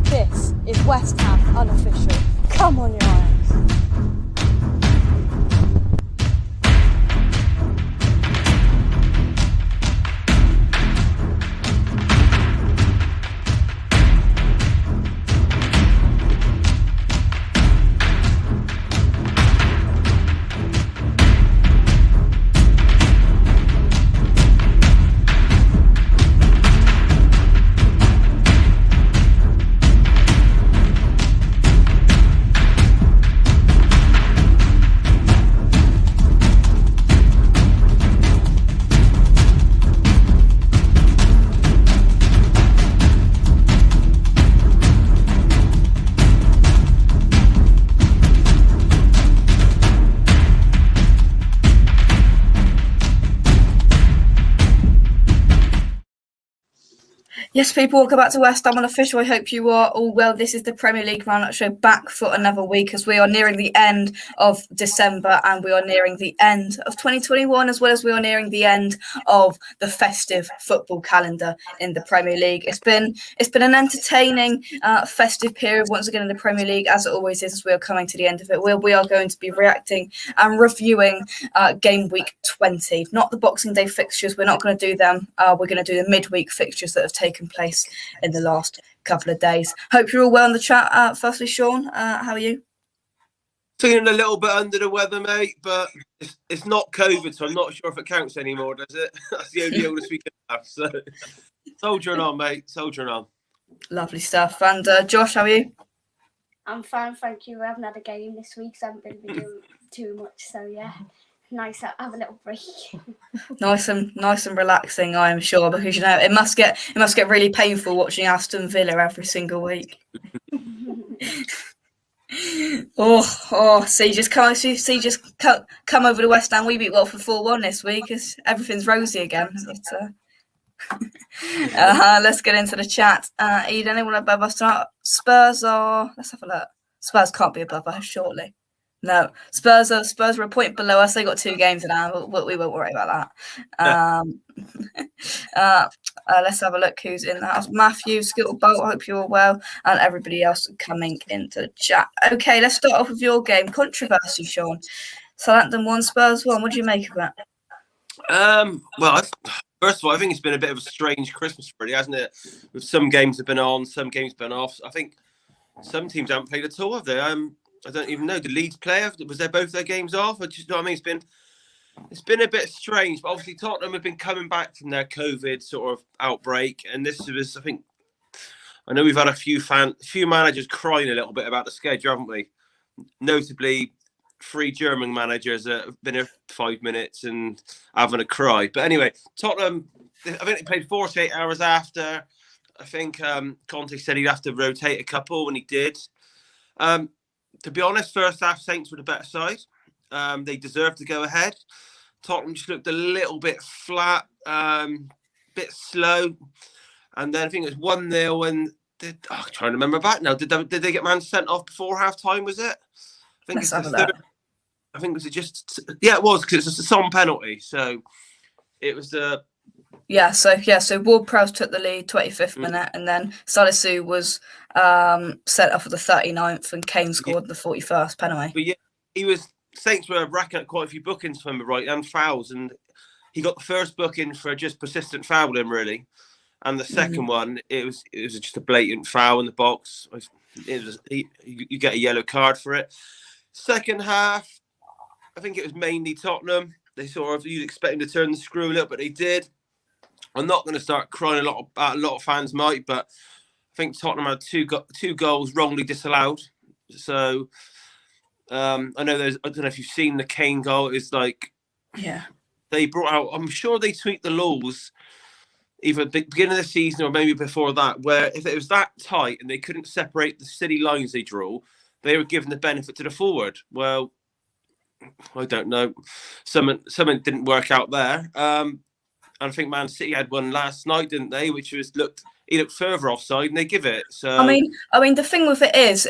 This is West Ham Unofficial. Come on, you Irons. Yes, people, welcome back to West Ham Unofficial. I hope you are all well. This is the Premier League Roundup Show back for another week as we are nearing the end of December and we are nearing the end of 2021 as well as we are nearing the end of the festive football calendar in the Premier League. It's been an entertaining festive period once again in the Premier League, as it always is as we are coming to the end of it. We are going to be reacting and reviewing game week 20, not the Boxing Day fixtures. We're not going to do them. We're going to do the midweek fixtures that have taken place in the last couple of days. Hope you're all well in the chat. Firstly, Shaun, how are you? Feeling a little bit under the weather, mate, but it's not COVID, so I'm not sure if it counts anymore, does it? That's the only illness we can have. So, soldiering on, mate. Soldiering on. Lovely stuff. And Josh, how are you? I'm fine, thank you. I haven't had a game this week, so I haven't been doing too much. So yeah, nice to have a little break. Nice and relaxing, I am sure, because you know it must get really painful watching Aston Villa every single week. Just come over to West Ham. We beat Watford 4-1 this week. Everything's rosy again. Let's get into the chat. Eden, anyone above us tonight? Spurs are. Let's have a look. Spurs can't be above us, surely. No, Spurs are a point below us. They got 2 games now. We won't worry about that. Let's have a look who's in the house. Matthew, Skittlebolt, I hope you're all well, and everybody else coming into the chat. Okay, let's start off with your game. Controversy, Shaun. Southampton 1, Spurs 1. What do you make of it? Well, first of all, I think it's been a bit of a strange Christmas, really, hasn't it? With some games have been on, some games have been off. I think some teams haven't played at all, have they? I don't even know. The Leeds player, was there both their games off? I just know what I mean. It's been a bit strange, but obviously Tottenham have been coming back from their COVID sort of outbreak, and this was, I know we've had a few managers crying a little bit about the schedule, haven't we? Notably, 3 German managers that have been here 5 minutes and having a cry. But anyway, Tottenham, I think they played 48 hours after. I think Conte said he'd have to rotate a couple, and he did. To be honest, first half Saints were the better side. They deserved to go ahead. Tottenham just looked a little bit flat, bit slow. And then I think it was 1-0 and I'm trying to remember back now. Did they get man sent off before half time, was it? I think it's the third. I think it was because it's a Son penalty. So it was the So Ward-Prowse took the lead 25th minute, and then Salisu was sent off at the 39th, and Kane scored the 41st penalty. But yeah, Saints were racking up quite a few bookings for him, right, and fouls, and he got the first booking for just persistent fouling, really, and the second one it was just a blatant foul in the box. You get a yellow card for it. Second half, I think it was mainly Tottenham. You'd expect them to turn the screw a little, but they did. I'm not going to start crying a lot of fans might, but I think Tottenham had two goals wrongly disallowed. So I know I don't know if you've seen the Kane goal. It's like, they brought out, I'm sure they tweaked the laws either at the beginning of the season or maybe before that, where if it was that tight and they couldn't separate the city lines they draw, they were given the benefit to the forward. Well, I don't know. Something didn't work out there. And I think Man City had one last night, didn't they? Which he looked further offside, and they give it. So I mean, the thing with it is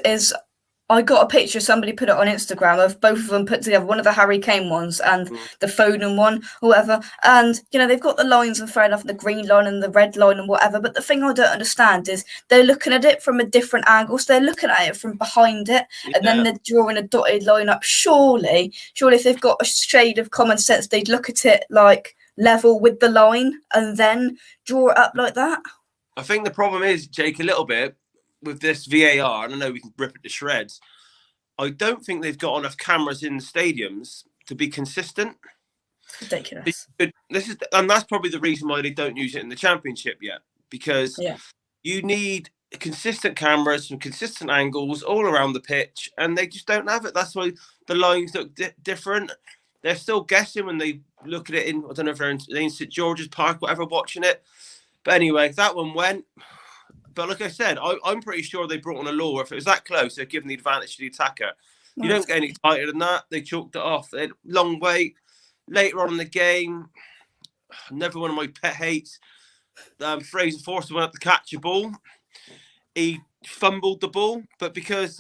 I got a picture, somebody put it on Instagram of both of them put together, one of the Harry Kane ones and the Foden one or whatever. And, you know, they've got the lines and fair enough, the green line and the red line and whatever. But the thing I don't understand is they're looking at it from a different angle. So they're looking at it from behind it and then they're drawing a dotted line up. Surely if they've got a shade of common sense, they'd look at it like level with the line and then draw it up like that. I think the problem is, Jake, a little bit with this VAR, and I know we can rip it to shreds, I don't think they've got enough cameras in the stadiums to be consistent. Ridiculous. And that's probably the reason why they don't use it in the Championship yet, because you need consistent cameras from consistent angles all around the pitch, and they just don't have it. That's why the lines look different. They're still guessing when they look at it in, I don't know if they're in St George's Park, whatever, watching it. But anyway, that one went. But like I said, I'm pretty sure they brought on a law. If it was that close, they're giving the advantage to the attacker. You don't get any tighter than that. They chalked it off. They had long wait. Later on in the game, another one of my pet hates, Fraser Forster went up to catch a ball. He fumbled the ball, but because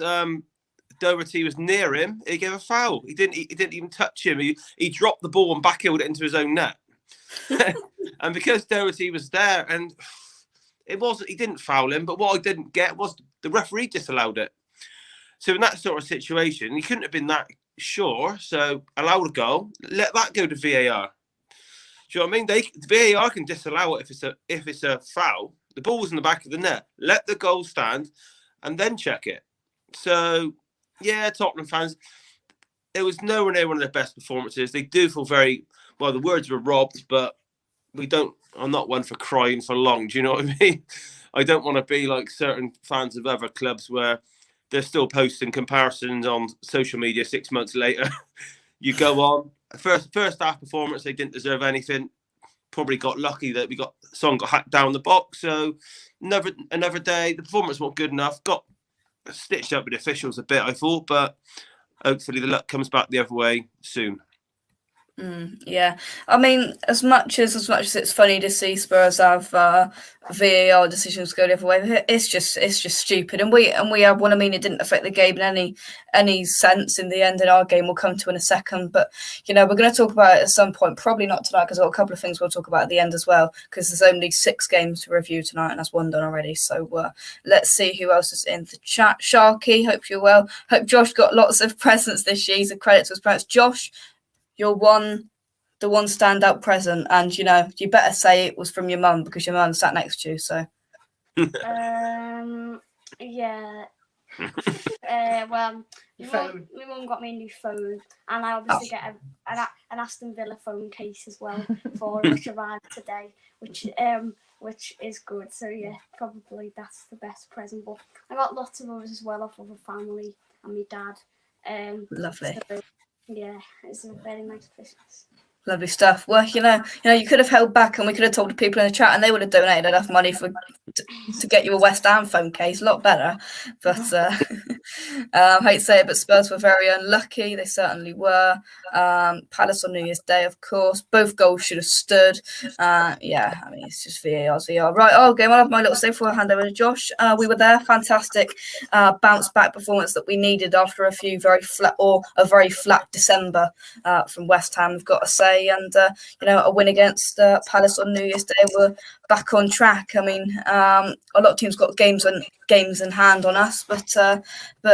Doherty was near him, he gave a foul. He didn't even touch him. He dropped the ball and backheeled it into his own net. And because Doherty was there, and he didn't foul him, but what I didn't get was the referee disallowed it. So in that sort of situation, he couldn't have been that sure. So allow a goal, let that go to VAR. Do you know what I mean? The VAR can disallow it if it's a foul. The ball's in the back of the net. Let the goal stand, and then check it. So yeah, Tottenham fans, it was nowhere near one of their best performances. They do feel very well. The words were robbed, but I'm not one for crying for long. Do you know what I mean? I don't want to be like certain fans of other clubs where they're still posting comparisons on social media 6 months later. You go on. First half performance, they didn't deserve anything. Probably got lucky that someone got hacked down the box. So another day, the performance wasn't good enough. Got stitched up with the officials a bit, I thought, but hopefully the luck comes back the other way soon. Yeah, I mean, as much as it's funny to see Spurs have VAR decisions go the other way, it's just stupid. And we have one. I mean, it didn't affect the game in any sense in the end. In our game, we'll come to in a second. But you know, we're going to talk about it at some point. Probably not tonight, because I've got a couple of things we'll talk about at the end as well. Because there's only 6 games to review tonight, and that's one done already. So let's see who else is in the chat. Sharky, hope you're well. Hope Josh got lots of presents this year. He's a credit to his parents. Josh, you're the one standout present, and you know you better say it was from your mum, because your mum sat next to you. So, yeah. Well, my mum got me a new phone, and I obviously get an Aston Villa phone case as well for it, which arrived today, which is good. So yeah, probably that's the best present. But I got lots of others as well off of a family and my dad. Lovely. So, yeah, it's a very nice Christmas. Lovely stuff. Well, you know, you could have held back, and we could have told the people in the chat, and they would have donated enough money to get you a West Ham phone case. A lot better. But I hate to say it, but Spurs were very unlucky. They certainly were. Palace on New Year's Day, of course. Both goals should have stood. Yeah, I mean, it's just VAR. Right, okay, I'll have my little save before I hand over to Josh. We were there. Fantastic bounce back performance that we needed after a very flat December from West Ham, I've got to say. And you know, a win against Palace on New Year's Day, we're back on track. I mean, a lot of teams got games in hand on us, but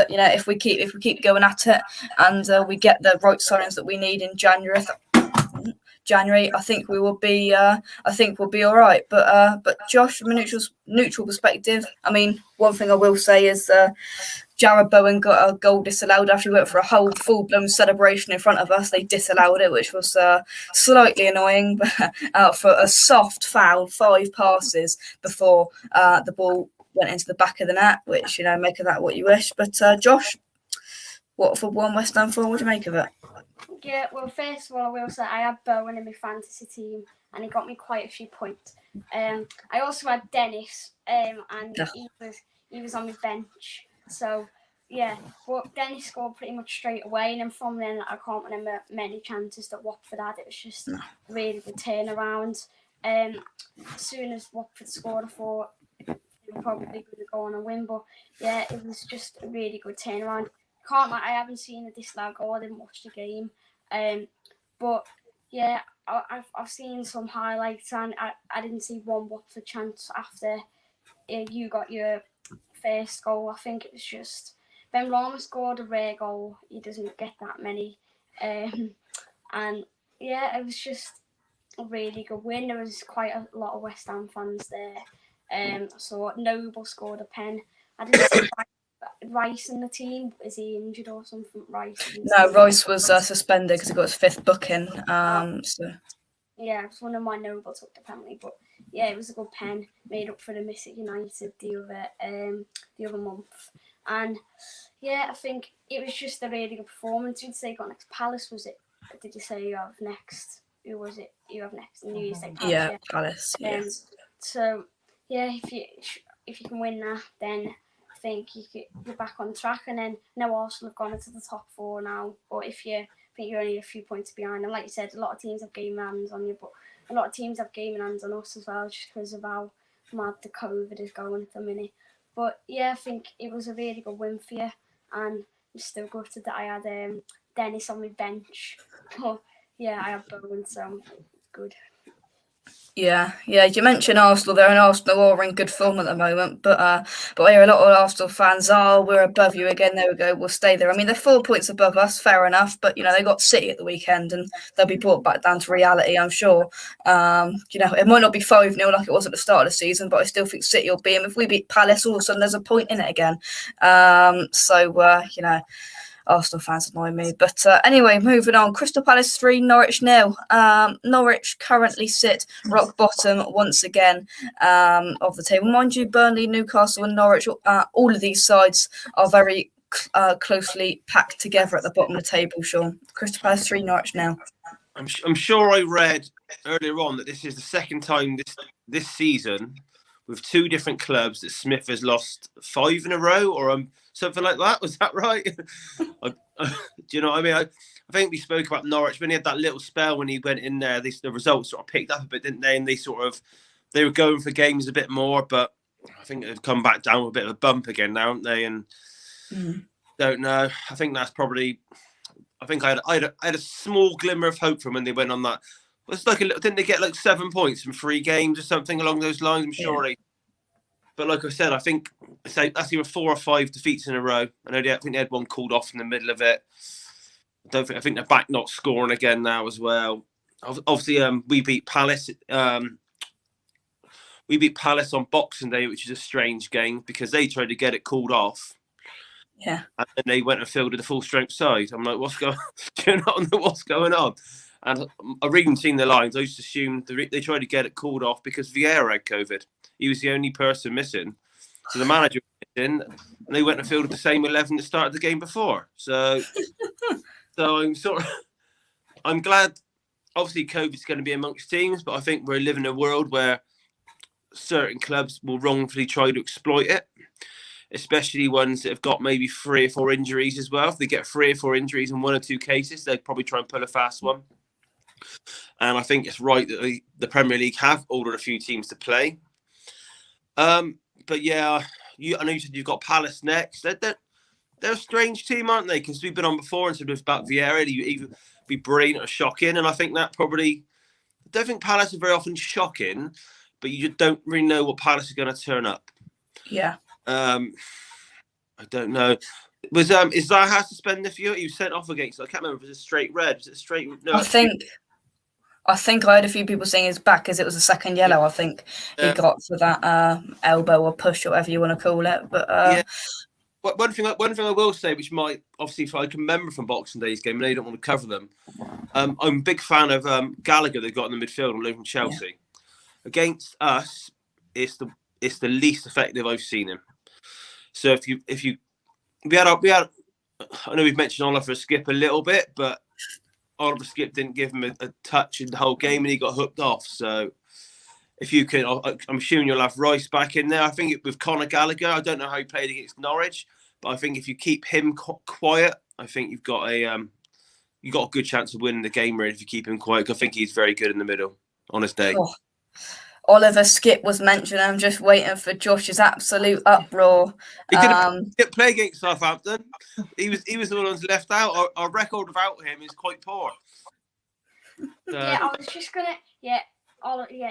you know, if we keep going at it and we get the right signings that we need in January, I think we will be. I think we'll be all right. But Josh, from a neutral perspective, I mean, one thing I will say is Jarrod Bowen got a goal disallowed after he went for a whole full-blown celebration in front of us. They disallowed it, which was slightly annoying, but for a soft foul, 5 passes before the ball went into the back of the net, which, you know, make of that what you wish. But Josh, Watford won, West Ham 4. What do you make of it? Yeah, well, first of all, I will say I had Bowen in my fantasy team, and he got me quite a few points. I also had Dennis, and he was on my bench. So, yeah, but Dennis scored pretty much straight away, and then from then I can't remember many chances that Watford had. It was just really the turnaround. As soon as Watford scored, I thought they were probably going to go on and win, but yeah, it was just a really good turnaround. can't lie, I haven't seen it this lag or I didn't watch the game. But yeah, I've seen some highlights and I didn't see one Watford chance after you got your first goal. I think it was just Ben Rama scored a rare goal. He doesn't get that many. And yeah, it was just a really good win. There was quite a lot of West Ham fans there. So Noble scored a pen. I didn't see Rice in the team. Is he injured or something? Rice? No, Royce was suspended because he got his 5th booking. So yeah, it was one of my Noble took the penalty, but yeah, it was a good pen. Made up for the miss at United the other month, and yeah, I think it was just a really good performance. You'd say got next Palace, was it? Did you say you have next? Who was it? You have next? New Year's Day Palace. Yeah, Palace. Yeah. So yeah, if you can win that, then I think you're back on track. And then now Arsenal have gone into the top 4 now. But I think you're only a few points behind. And like you said, a lot of teams have game in hands on you, but a lot of teams have game in hands on us as well, just because of how mad the COVID is going at the minute. But yeah, I think it was a really good win for you, and I'm still gutted that I had Dennis on my bench. But yeah, I have Bowen, so good. Yeah. You mentioned Arsenal there, and Arsenal are in good form at the moment. But I hear a lot of Arsenal fans, we're above you again. There we go. We'll stay there. I mean, they're 4 points above us, fair enough. But they got City at the weekend, and they'll be brought back down to reality, I'm sure. It might not be 5-0 like it was at the start of the season, but I still think City will beat them. If we beat Palace, all of a sudden there's a point in it again. Arsenal fans annoy me. But anyway, moving on. Crystal Palace 3, Norwich 0. Norwich currently sit rock bottom once again of the table. Mind you, Burnley, Newcastle and Norwich, all of these sides are very closely packed together at the bottom of the table, Shaun. Crystal Palace 3, Norwich 0. I'm sure I read earlier on that this is the second time this season with 2 different clubs that Smith has lost 5 in a row or something like that. Was that right? Do you know what I mean? I think we spoke about Norwich when he had that little spell when he went in there. The results sort of picked up a bit, didn't they? And they were going for games a bit more, but I think they've come back down with a bit of a bump again now, haven't they? And don't know. I think that's probably. I think I had a small glimmer of hope from when they went on that. It's like didn't they get like 7 points from 3 games or something along those lines? I'm sure they. But like I said, I think that's either 4 or 5 defeats in a row. I think they had one called off in the middle of it. I think they're back not scoring again now as well. Obviously, we beat Palace. We beat Palace on Boxing Day, which is a strange game because they tried to get it called off. Yeah. And then they went and fielded a full strength side. I'm like, what's going? Do you not know what's going on? And I've even seen the lines. I used to assume they tried to get it called off because Vieira had COVID. He was the only person missing. So the manager was missing, and they went and fielded the same 11 that started the game before. So I'm glad. Obviously, COVID's going to be amongst teams, but I think we're living in a world where certain clubs will wrongfully try to exploit it, especially ones that have got maybe 3 or 4 injuries as well. If they get 3 or 4 injuries in 1 or 2 cases, they'd probably try and pull a fast one. And I think it's right that the Premier League have ordered a few teams to play. But yeah, I know you said you've got Palace next. They're a strange team, aren't they? Because we've been on before and said about Vieira, you either be brilliant or shocking. And I think that I don't think Palace are very often shocking, but you just don't really know what Palace are going to turn up. Yeah. I don't know. Was is Zaha suspended for you? He was sent off against. I can't remember if it was a straight red. Was it a straight? No, I think I heard a few people saying his back as it was a second yellow. I think he got for that elbow or push or whatever you want to call it. But yeah. One thing I will say, which might obviously if I can remember from Boxing Day's game, and they don't want to cover them. I'm a big fan of Gallagher. They've got in the midfield and from Chelsea. Yeah. Against us, it's the least effective I've seen him. So we had I know we've mentioned Oliver Skip a little bit, but Oliver Skip didn't give him a touch in the whole game and he got hooked off. So if you can, I'm assuming you'll have Rice back in there. I think with Conor Gallagher, I don't know how he played against Norwich, but I think if you keep him quiet, I think you've got a good chance of winning the game. Really, if you keep him quiet, I think he's very good in the middle on his day. Oliver Skip was mentioned. I'm just waiting for Josh's absolute uproar. He didn't play against Southampton. He was the one who's left out. Our record without him is quite poor. Yeah, I was just gonna. Yeah,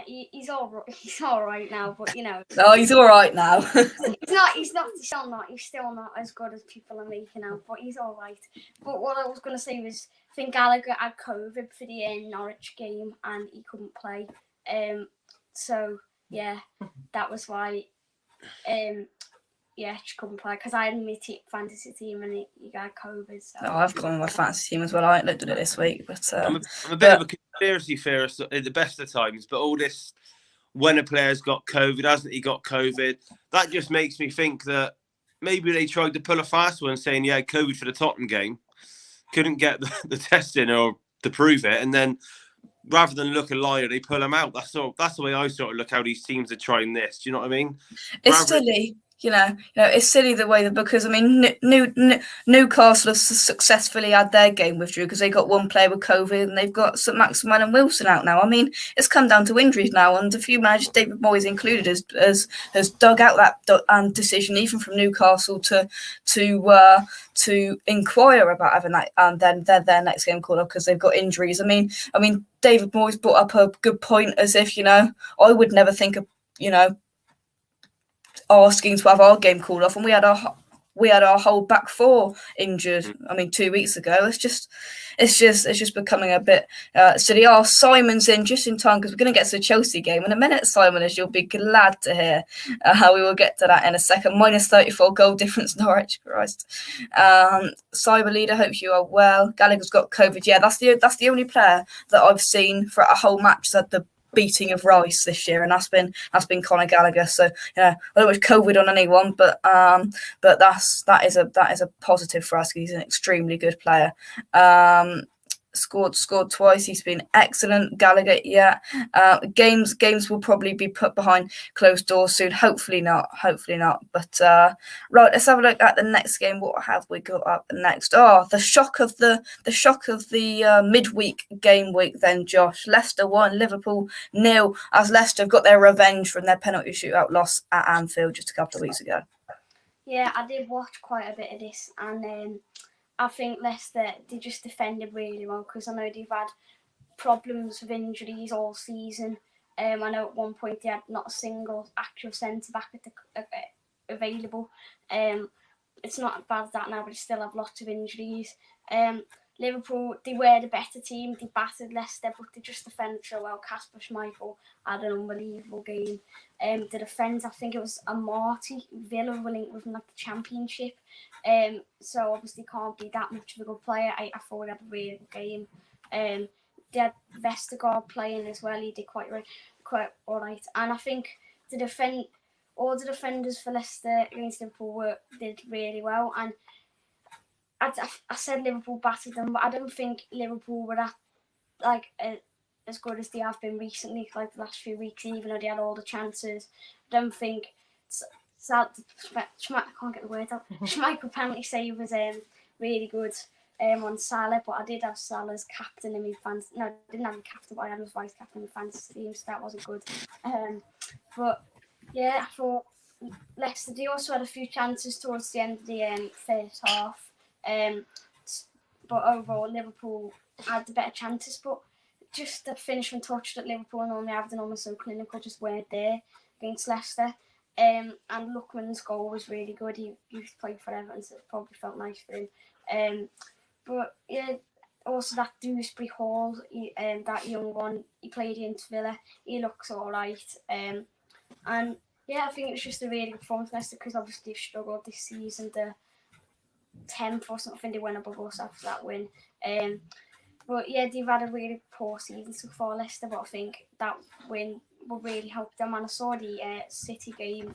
he's all right now, but you know. Oh, he's all right now. He's still not as good as people are making out, but he's all right. But what I was gonna say was, I think Gallagher had COVID for the Norwich game and he couldn't play. So yeah, that was why. Yeah, she couldn't play because I had my fantasy team and he got COVID. So. Oh, I've gone with my fantasy team as well. I ain't looked at it this week, but I'm a bit of a conspiracy theorist at the best of times. But all this, when a player's got COVID, hasn't he got COVID? That just makes me think that maybe they tried to pull a fast one, saying yeah, COVID for the Tottenham game, couldn't get the test in or to prove it, and then rather than look a liar, they pull them out. That's the way I sort of look how these teams are trying this. Do you know what I mean? It's silly. You know, it's silly the way that, because I mean, Newcastle have successfully had their game withdrew because they got one player with COVID and they've got St. Maximin and Wilson out now. I mean, it's come down to injuries now, and a few managers, David Moyes included, has dug out that decision even from Newcastle to inquire about having that and then their next game called up because they've got injuries. I mean, David Moyes brought up a good point, as if I would never think of asking to have our game called off, and we had our whole back four injured. I mean, 2 weeks ago. It's just becoming a bit silly. Simon's in just in time because we're going to get to the Chelsea game in a minute, Simon, as you'll be glad to hear. How we will get to that in a second. Minus 34 goal difference, Norwich. Christ. Cyber Leader, hope you are well. Gallagher's got COVID. Yeah, that's the only player that I've seen for a whole match that the beating of Rice this year, and that's been Conor Gallagher. So I don't wish COVID on anyone, but that is a positive for us because he's an extremely good player. Scored twice. He's been excellent. Gallagher, yeah. Games will probably be put behind closed doors soon. Hopefully not. But right, let's have a look at the next game. What have we got up next? Oh, the shock of the midweek game week. Then Josh, Leicester 1, Liverpool 0. As Leicester have got their revenge from their penalty shootout loss at Anfield just a couple of weeks ago. Yeah, I did watch quite a bit of this, and I think Leicester, they just defended really well because I know they've had problems with injuries all season. I know at one point they had not a single actual centre-back available. It's not as bad as that now, but they still have lots of injuries. Liverpool, they were the better team. They battered Leicester, but they just defended so well. Kasper Schmeichel had an unbelievable game. The defence, I think it was Amati. Villa were linked with like the Championship. So obviously can't be that much of a good player. I thought he had a really good game. They had Vestergaard playing as well. He did quite all right. And I think all the defenders for Leicester against Liverpool did really well. And I said Liverpool battered them, but I don't think Liverpool were as good as they have been recently, like the last few weeks, even though they had all the chances. I don't think I can't get the word out. Schmeichel penalty save was really good on Salah, but I did have Salah's captain in my fans. No, I didn't have him captain, but I had his vice captain in my fantasy team, so that wasn't good. But yeah, I thought Leicester, they also had a few chances towards the end of the first half. But overall, Liverpool had the better chances, but just the finishing touch that Liverpool normally have, the normally so clinical, just weren't there against Leicester. And Lookman's goal was really good. He played for Everton, so it probably felt nice for him. But yeah, also that Dewsbury Hall, that young one, he played against Villa. He looks all right. And yeah, I think it was just a really good performance for Leicester because obviously they've struggled this season. The 10th or something, they went above us after that win. But yeah, they've had a really poor season so far, Leicester, but I think that win will really help them. And I saw the City game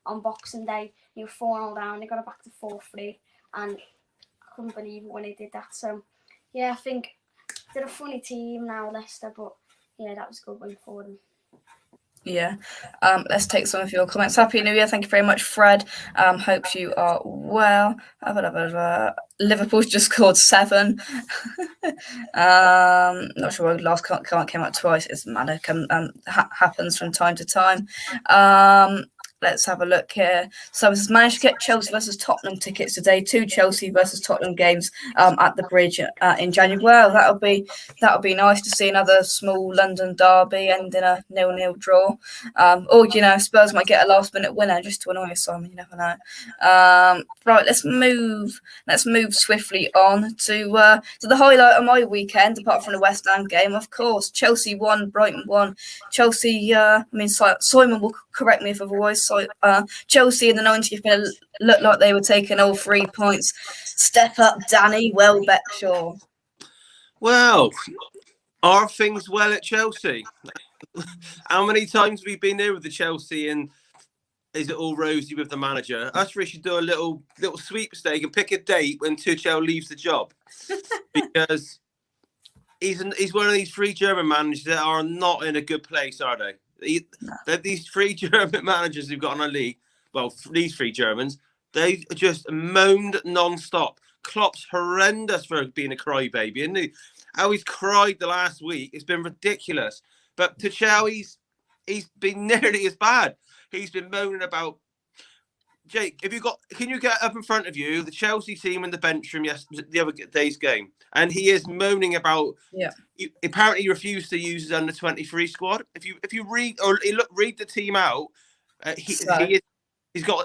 on Boxing Day. They were 4-0 down, they got it back to 4-3, and I couldn't believe it when they did that. So yeah, I think they're a funny team now, Leicester, but yeah, that was a good win for them. Yeah. Let's take some of your comments. Happy New Year. Thank you very much, Fred. Hope you are well. Liverpool's just scored 7. Not sure why last can't came out twice. It's matter happens from time to time. Let's have a look here. So we've managed to get Chelsea versus Tottenham tickets today. 2 Chelsea versus Tottenham games at the Bridge in January. Well, that'll be nice to see another small London derby end in a 0-0 draw. Or Spurs might get a last-minute winner just to annoy us, Simon. You never know. Right, let's move swiftly on to the highlight of my weekend, apart from the West Ham game, of course. Chelsea won, Brighton won. Chelsea, Simon will correct me if otherwise. Chelsea in the 90th minute looked like they were taking all 3 points. Step up, Danny. Well bet, Shaun. Well, are things well at Chelsea? How many times have we been there with the Chelsea, and is it all rosy with the manager? Us three should do a little sweepstake and pick a date when Tuchel leaves the job, because he's one of these 3 German managers that are not in a good place, are they? These 3 German managers who've got on our league, well, these 3 Germans, they've just moaned non-stop. Klopp's horrendous for being a crybaby, isn't he? How he's cried the last week, it's been ridiculous. But Tuchel, he's been nearly as bad. He's been moaning about. Jake, can you get up in front of you the Chelsea team in the bench from the other day's game? And he is moaning about. Yeah. Apparently, he refused to use his under 23 squad. If you read the team out, he's got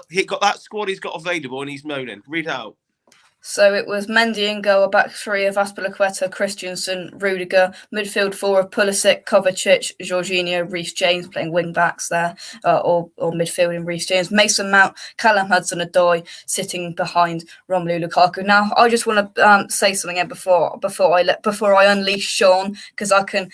that squad he's got available, and he's moaning. Read out. So it was Mendy and goal, a back 3 of Azpilicueta, Christensen, Rudiger, midfield 4 of Pulisic, Kovacic, Jorginho, Reece James playing wing backs there, or midfield in Reece James, Mason Mount, Callum Hudson-Odoi sitting behind Romelu Lukaku. Now I just want to say something here before I unleash Shaun, because I can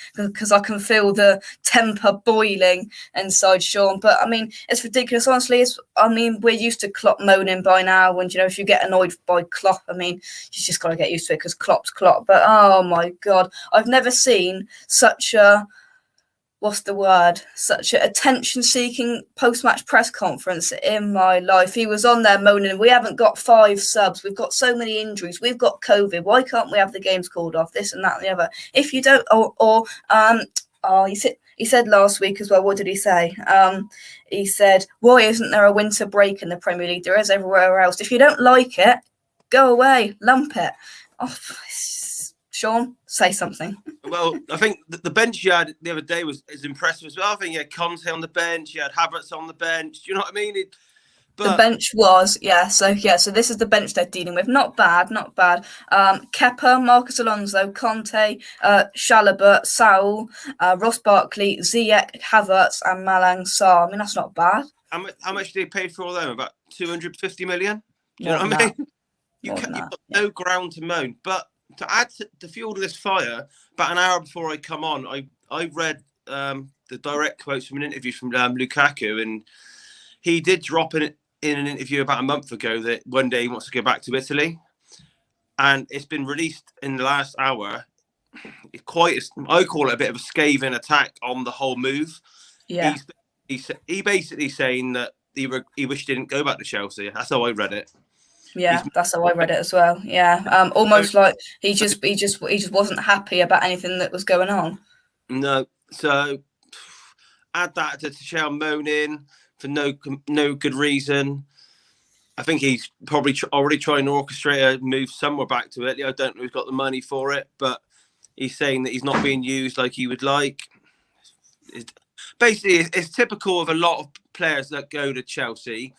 feel the temper boiling inside Shaun. But I mean, it's ridiculous. Honestly, we're used to Klopp moaning by now, and if you get annoyed by Klopp, I mean, you just got to get used to it because Klopp's Klopp. But oh my God, I've never seen such a attention-seeking post-match press conference in my life. He was on there moaning, we haven't got 5 subs, we've got so many injuries, we've got COVID, why can't we have the games called off, this and that and the other. If you don't, he said last week as well, what did he say? He said, why isn't there a winter break in the Premier League? There is everywhere else. If you don't like it, go away, lump it. Oh, Shaun, say something. Well, I think the bench you had the other day was impressive as well. I think you had Conte on the bench, you had Havertz on the bench. Do you know what I mean? The bench was, So this is the bench they're dealing with. Not bad. Kepa, Marcus Alonso, Conte, Chalobah, Saul, Ross Barkley, Ziyech, Havertz, and Malang Sarr. I mean, that's not bad. How much did they pay for all them? About 250 million? Do you know what I mean? You've got no ground to moan. But to add to fuel this fire, about an hour before I come on, I read the direct quotes from an interview from Lukaku, and he did drop in an interview about a month ago that one day he wants to go back to Italy, and it's been released in the last hour. I call it a bit of a scathing attack on the whole move. Yeah, he basically saying that he wished he didn't go back to Chelsea. That's how I read it. Yeah, that's how I read it as well. Yeah, almost like he just wasn't happy about anything that was going on. No, so add that to Tuchel moaning for no good reason. I think he's probably already trying to orchestrate a move somewhere back to Italy. I don't know who's got the money for it, but he's saying that he's not being used like he would like. It's typical of a lot of players that go to Chelsea.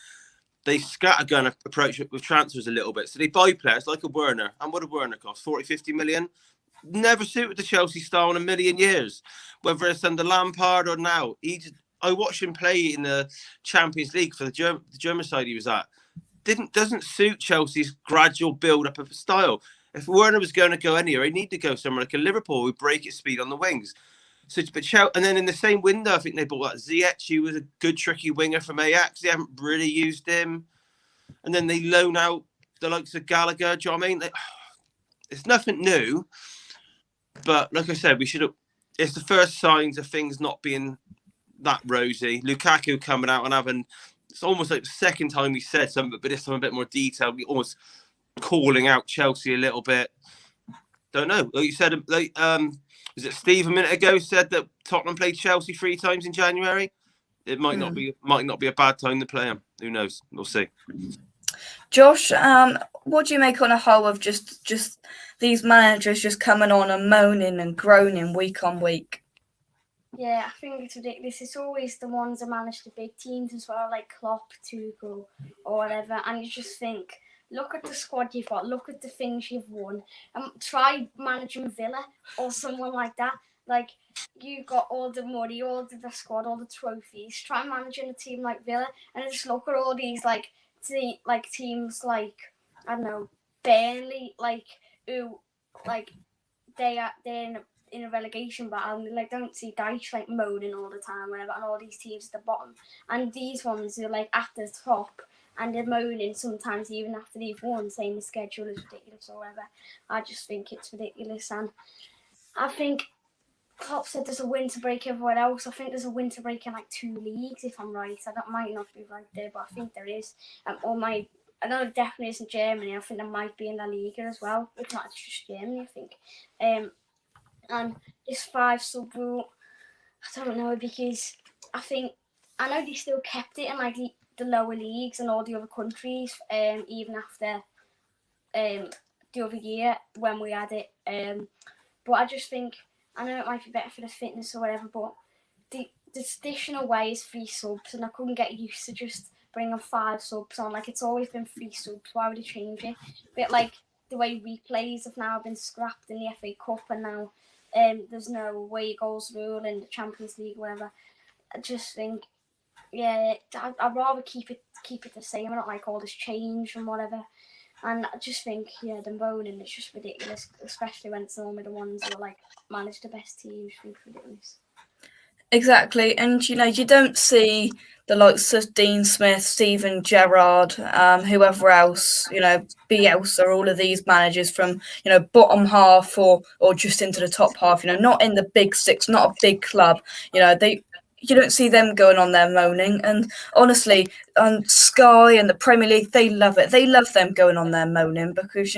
They scattergun approach with transfers a little bit. So they buy players like a Werner. And what did Werner cost? 40, 50 million? Never suited the Chelsea style in a million years. Whether it's under Lampard or now. I watched him play in the Champions League for the German side he was at. Doesn't suit Chelsea's gradual build-up of style. If Werner was going to go anywhere, he'd need to go somewhere like a Liverpool with break his speed on the wings. And then in the same window, I think they bought that Ziyech, who was a good, tricky winger from Ajax. They haven't really used him. And then they loan out the likes of Gallagher. Do you know what I mean? It's nothing new. But like I said, it's the first signs of things not being that rosy. Lukaku coming out and having, it's almost like the second time he said something, but this time a bit more detailed. We almost calling out Chelsea a little bit. Don't know. Like you said, is it Steve a minute ago said that Tottenham played Chelsea 3 times in January? It might not be a bad time to play them. Who knows? We'll see. Josh, what do you make on a whole of just these managers just coming on and moaning and groaning week on week? Yeah, I think it's ridiculous. It's always the ones that manage the big teams as well, like Klopp, Tuchel, or whatever. And you just think, look at the squad you've got, look at the things you've won, and try managing Villa or someone like that. Like, you got all the money, all the squad, all the trophies. Try managing a team like Villa, and just look at all these teams like, I don't know, Burnley, who they're in a relegation battle, and don't see Dyche moaning all the time, whenever, and all these teams at the bottom, and these ones are at the top. And they're moaning sometimes even after they've won, saying the schedule is ridiculous or whatever. I just think it's ridiculous. And I think Klopp said there's a winter break everywhere else. I think there's a winter break in 2 leagues, if I'm right. That might not be right there, but I think there is. I know it definitely isn't Germany. I think there might be in La Liga as well. If not, it's just Germany, I think. And this 5 sub rule, I don't know, because I know they still kept it in the lower leagues and all the other countries, even after the other year when we had it. But I just think, I know it might be better for the fitness or whatever, but the traditional way is 3 subs, and I couldn't get used to just bringing 5 subs on. It's always been 3 subs. Why would it change it? But the way replays have now been scrapped in the FA Cup, and now there's no away goals rule in the Champions League, whatever. I just think, yeah, I'd rather keep it the same. I don't like all this change and whatever. And I just think, yeah, the moaning is just ridiculous, especially when it's normally the ones who manage the best teams. I think it's ridiculous. Exactly, and you don't see the likes of Dean Smith, Steven Gerrard, whoever else, Bielsa, all of these managers from bottom half or just into the top half, not in the big 6, not a big club, you don't see them going on there moaning. And honestly, on Sky and the Premier League, they love it. They love them going on there moaning because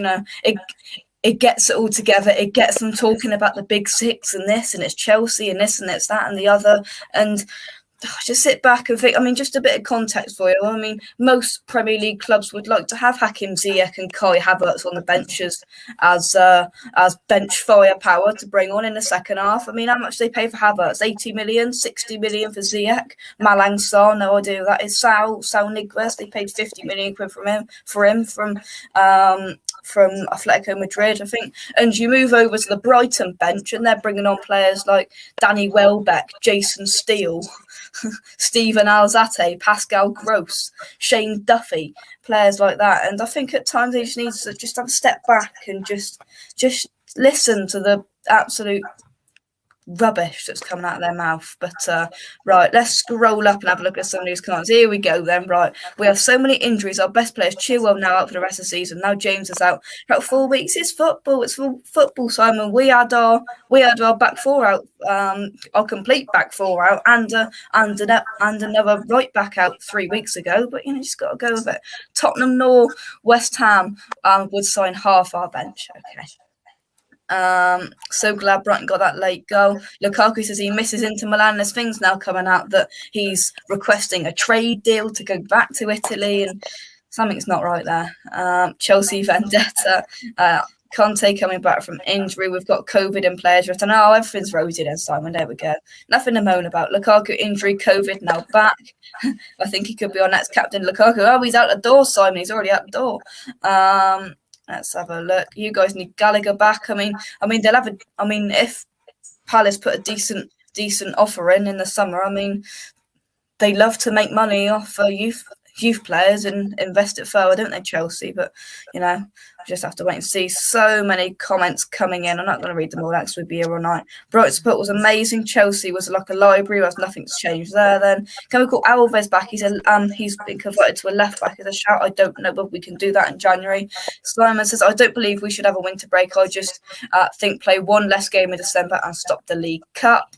it gets it all together. It gets them talking about the big 6 and this, and it's Chelsea and this and it's that and the other. And just sit back and think, just a bit of context for you. Most Premier League clubs would like to have Hakim Ziyech and Kai Havertz on the benches as bench firepower to bring on in the second half. How much they pay for Havertz? 80 million, 60 million for Ziyech. Malang Sarr, no idea who that is. Saul Niguez, they paid 50 million quid from Atletico Madrid, I think. And you move over to the Brighton bench and they're bringing on players like Danny Welbeck, Jason Steele, Stephen Alzate, Pascal Gross, Shane Duffy, players like that. And I think at times they just need to just have a step back and just listen to the absolute rubbish that's coming out of their mouth. But right, let's scroll up and have a look at some of these comments. Here we go then. Right, we have so many injuries. Our best players, Chilwell, now out for the rest of the season. Now James is out for about 4 weeks. It's football. It's football, Simon. We had our back 4 out, our complete back 4 out, and another right back out 3 weeks ago. But you just got to go with it. Tottenham nor West Ham would sign half our bench. Okay. So glad Brighton got that late goal. Lukaku says he misses Inter Milan. There's things now coming out that he's requesting a trade deal to go back to Italy, and something's not right there. Chelsea vendetta. Conte coming back from injury. We've got COVID in players. Oh, everything's rosy then, Simon. There we go. Nothing to moan about. Lukaku injury, COVID now back. I think he could be our next captain. Lukaku. Oh, he's out the door, Simon. He's already out the door. Let's have a look. You guys need Gallagher back. They'll have if Palace put a decent offer in the summer, they love to make money off youth players and invest it further, don't they, Chelsea? But just have to wait and see. So many comments coming in. I'm not going to read them all. That would be here all night. Bright Spot was amazing. Chelsea was like a library. Nothing's changed there. Then can we call Alves back? He said he's been converted to a left back as a shout. I don't know, but we can do that in January. Simon says I don't believe we should have a winter break. I just think play 1 less game in December and stop the League Cup.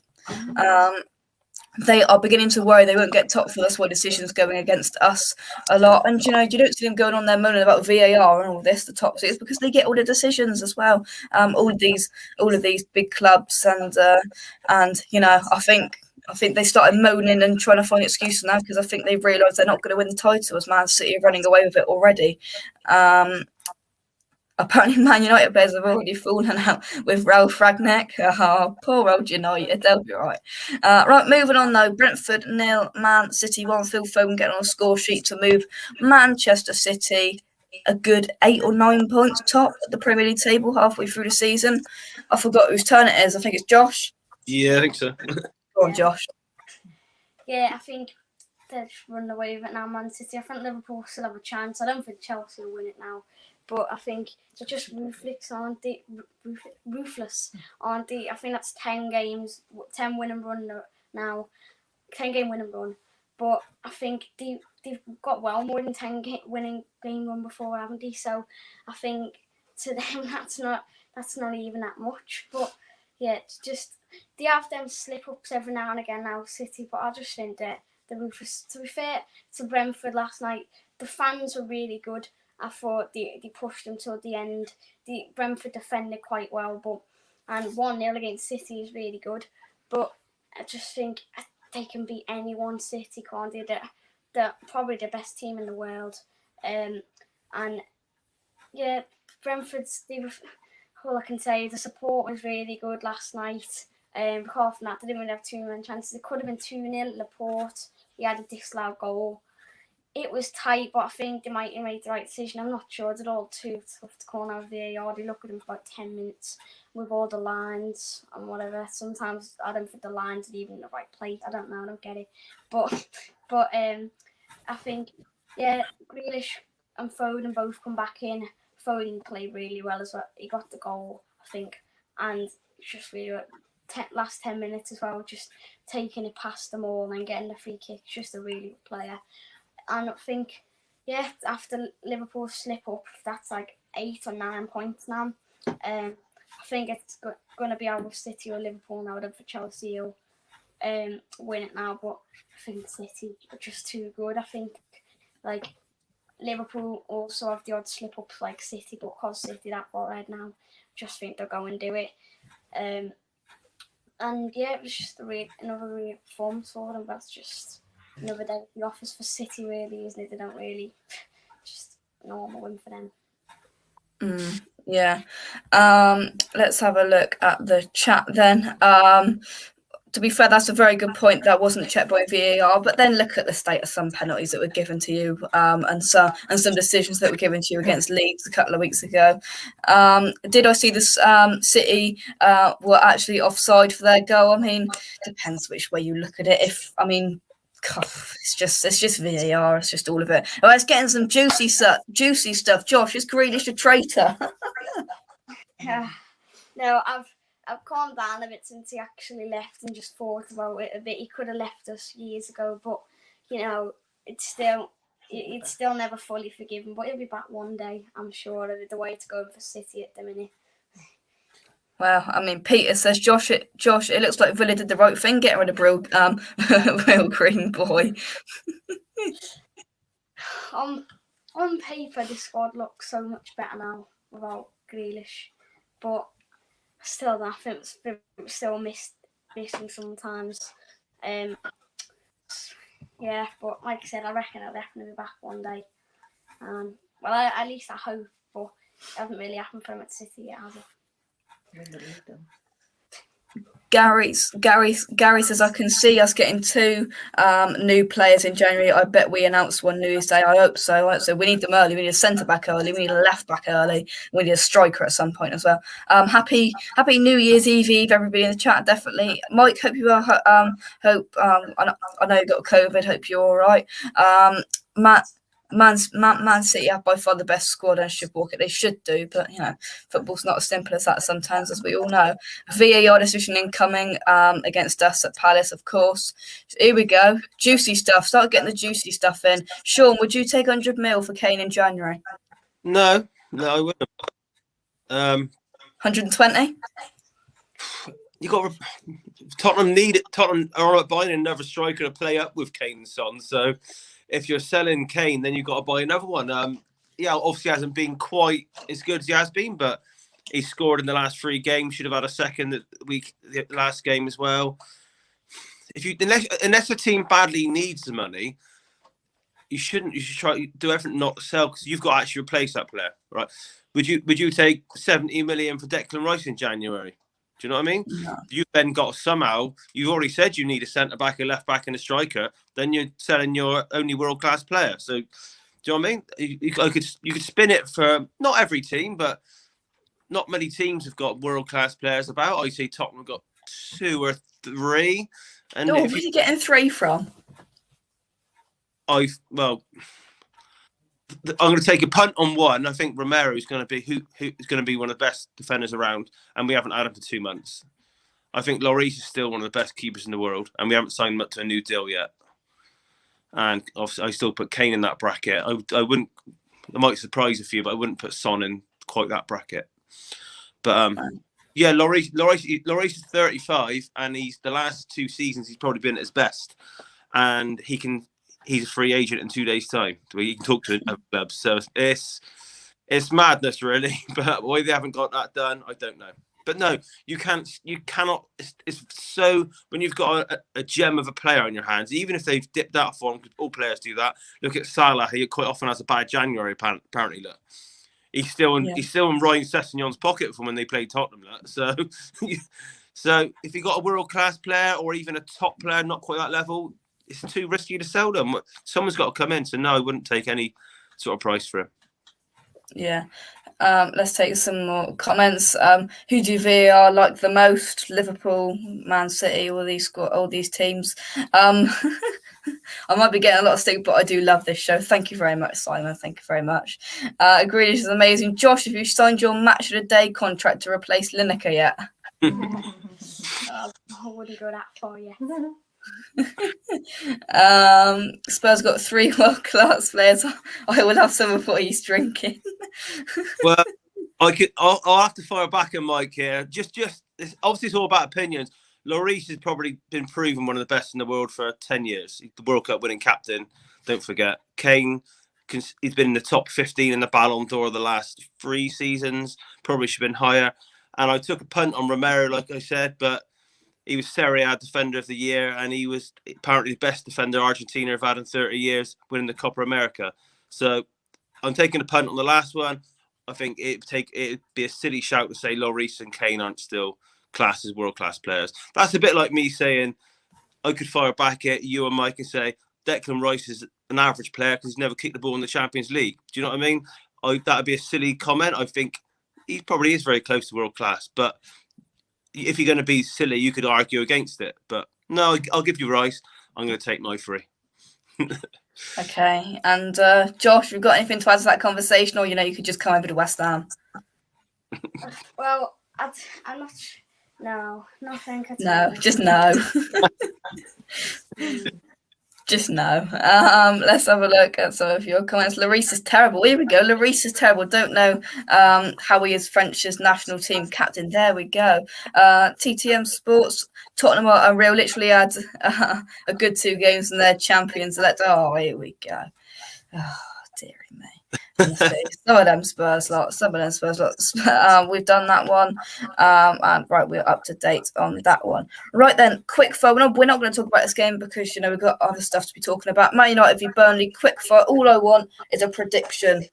they are beginning to worry they won't get top for this. What decisions going against us a lot, and you don't see them going on there moaning about VAR and all this. The top six because they get all the decisions as well. All of these big clubs, and I think they started moaning and trying to find excuses now because I think they've realised they're not going to win the title as Man City are running away with it already. Apparently, Man United players have already fallen out with Ralph Ragnick. Oh, poor old United. They'll be right. Right, moving on though. Brentford 0, Man City 1. Phil Foden getting on a score sheet to move Manchester City a good 8 or 9 points top at the Premier League table halfway through the season. I forgot whose turn it is. I think it's Josh. Yeah, I think so. Go on, Josh. Yeah, I think they've run away with it now, Man City. I think Liverpool still have a chance. I don't think Chelsea will win it now. But I think they're just ruthless, aren't they? Ruthless, aren't they? I think that's 10 games, 10 winning run now. 10-game winning run. But I think they've got well more than 10 winning game run before, haven't they? So I think to them that's not even that much. But yeah, it's just they have them slip ups every now and again now, City. But I just think that the ruthless. To be fair to Brentford last night, the fans were really good. I thought they pushed them till the end. The Brentford defended quite well, and 1-0 against City is really good. But I just think they can beat anyone. City, can't they? They're probably the best team in the world. And yeah, Brentford's. All I can say is the support was really good last night. Apart from that, they didn't really have too many chances. It could have been 2-0. Laporte, he had a disallowed goal. It was tight, but I think they might have made the right decision. I'm not sure. They're all too tough to call out of VAR. They look at them for about 10 minutes with all the lines and whatever. Sometimes I don't think the lines are even in the right place. I don't know. I don't get it. But I think, yeah, Grealish and Foden both come back in. Foden played really well as well. He got the goal, I think. And just really last 10 minutes as well, just taking it past them all and getting the free kick. Just a really good player. And I think, yeah, after Liverpool slip up, that's like 8 or 9 points now. I think it's going to be either City or Liverpool now. I don't think Chelsea will win it now, but I think City are just too good. I think, like, Liverpool also have the odd slip up like City, but because City that far ahead now, just think they'll go and do it. And yeah, it was just another real performance for them. That's just another day at the office for City, really, isn't it? They don't really, just a normal win for them. Yeah. Let's have a look at the chat then. To be fair, that's a very good point. That wasn't checked by VAR, but then look at the state of some penalties that were given to you, and some decisions that were given to you against Leeds a couple of weeks ago. Did I see this? City were actually offside for their goal. I mean, depends which way you look at it. It's just VAR. It's just all of it. Oh, it's getting some juicy stuff. Josh, is Grealish a traitor? No, I've calmed down a bit since he actually left and just thought about it a bit. He could have left us years ago, but it's still never fully forgiven. But he'll be back one day, I'm sure. The way it's going for City at the minute. Well, I mean, Peter says, Josh, it looks like Villa did the right thing getting rid of Real Green Boy. On paper, the squad looks so much better now without Grealish, but still, I think it's still missing sometimes. Yeah, but like I said, I reckon I'll definitely be back one day. Well, at least I hope, but it hasn't really happened for him at City yet, has it? Gary says, I can see us getting 2 new players in January. I bet we announced one New Year's Day. I hope so. So we need them early. We need a centre back early. We need a left back early. We need a striker at some point as well. Happy New Year's Eve, everybody in the chat. Definitely, Mike. Hope you are. I know you got COVID. Hope you're all right. Man City have by far the best squad and should walk it. They should do, but football's not as simple as that sometimes, as we all know. VAR decision incoming against us at Palace, of course. Here we go. Juicy stuff. Start getting the juicy stuff in. Shaun, would you take 100 mil for Kane in January? No, I wouldn't. 120? you got Tottenham are buying another striker to play up with Kane and Son. So if you're selling Kane, then you've got to buy another one. Obviously hasn't been quite as good as he has been, but he scored in the last 3 games. Should have had a second the last game as well. Unless a team badly needs the money, you should try to do everything not to sell, because you've got to actually replace that player, right? Would you take 70 million for Declan Rice in January? Do you know what I mean? No. You've then got you've already said you need a centre back, a left back, and a striker. Then you're selling your only world class player. So, do you know what I mean? You could spin it for not every team, but not many teams have got world class players about. I say Tottenham got 2 or 3. And where are you getting 3 from? I'm going to take a punt on one. I think Romero is going to be who is going to be one of the best defenders around, and we haven't had him for 2 months. I think Lloris is still one of the best keepers in the world, and we haven't signed him up to a new deal yet. And obviously, I still put Kane in that bracket. I wouldn't. I might surprise a few, but I wouldn't put Son in quite that bracket. But Lloris is 35, and the last 2 seasons he's probably been at his best, and he's a free agent in 2 days' time. He can talk to a club. So it's madness, really. But why they haven't got that done, I don't know. But no, you cannot. It's so when you've got a gem of a player in your hands, even if they've dipped that form, because all players do that. Look at Salah; he quite often has a bad January. Apparently, look, he's still in Ryan Sessegnon's pocket from when they played Tottenham. Look. So if you got a world class player or even a top player, not quite that level, it's too risky to sell them. Someone's got to come in. So no, I wouldn't take any sort of price for him. Yeah. Let's take some more comments. Who do you VAR like the most? Liverpool, Man City, all these teams. I might be getting a lot of stick, but I do love this show. Thank you very much, Simon. Thank you very much. Grealish is amazing. Josh, have you signed your match of the day contract to replace Lineker yet? I wouldn't go that far yet. Spurs got 3 world-class players. I will have some of what he's drinking. Well, I'll have to fire back at Mike here. Just it's all about opinions. Lloris has probably been proven one of the best in the world for 10 years. He's the World Cup winning captain. Don't forget. Kane, he's been in the top 15 in the Ballon d'Or the last 3 seasons. Probably should have been higher. And I took a punt on Romero, like I said, but he was Serie A Defender of the Year, and he was apparently the best defender Argentina have had in 30 years, winning the Copa America. So I'm taking a punt on the last one. I think it'd be a silly shout to say Lloris and Kane aren't still classed as world-class players. That's a bit like me saying I could fire back at you and Mike and say Declan Rice is an average player because he's never kicked the ball in the Champions League. Do you know what I mean? That would be a silly comment. I think he probably is very close to world-class, but if you're going to be silly, you could argue against it. But no, I'll give you Rice. I'm going to take my 3. Okay. And Josh, have you got anything to add to that conversation, or you could just come over to West Ham? Well, I'm not. No, nothing. No, just no. Just no. Let's have a look at some of your comments. Lloris is terrible. Here we go. Lloris is terrible. Don't know how he is French's national team captain. There we go. TTM Sports. Tottenham are real. Literally had a good 2 games and they're champions. Here we go. Oh, dearie me. Some of them Spurs lot. We've done that one. And right, we're up to date on that one. Right then, quick fire. We're not going to talk about this game because we've got other stuff to be talking about. Man United v Burnley. Quick fire. All I want is a prediction.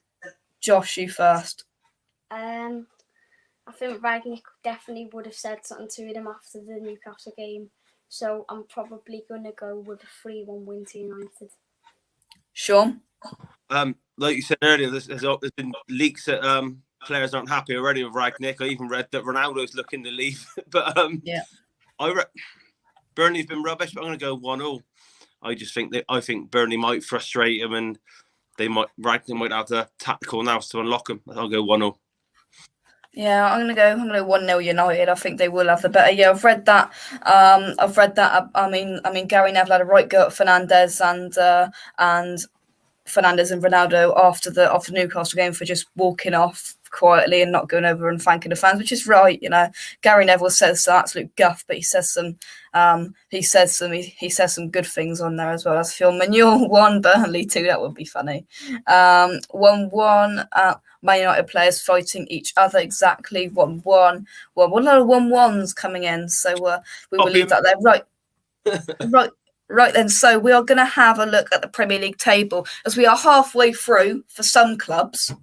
Josh, you first. I think Ragnick definitely would have said something to them after the Newcastle game. So I'm probably going to go with a 3-1 win to United. Shaun? Like you said earlier, there's been leaks that players aren't happy already with Ragnick. I even read that Ronaldo's looking to leave. But Burnley's been rubbish, but I'm going to go 1-1. I think Burnley might frustrate him, and Ragnick might have the tactical nous to unlock him. I'll go 1-0. Yeah, I'm gonna go 1-0 United. I think they will have the better. Yeah, I've read that. I mean, Gary Neville had a right go at Fernandes, and Fernandes and Ronaldo after the Newcastle game for just walking off quietly and not going over and thanking the fans, which is right. You know, Gary Neville says some absolute guff, but he says some good things on there as well. As Phil Manuel 1, Burnley 2, that would be funny. 1-1. Man United players fighting each other, exactly 1-1. Well, a lot of 1-1s coming in, so we will leave that there. Right then, so we are going to have a look at the Premier League table as we are halfway through, for some clubs,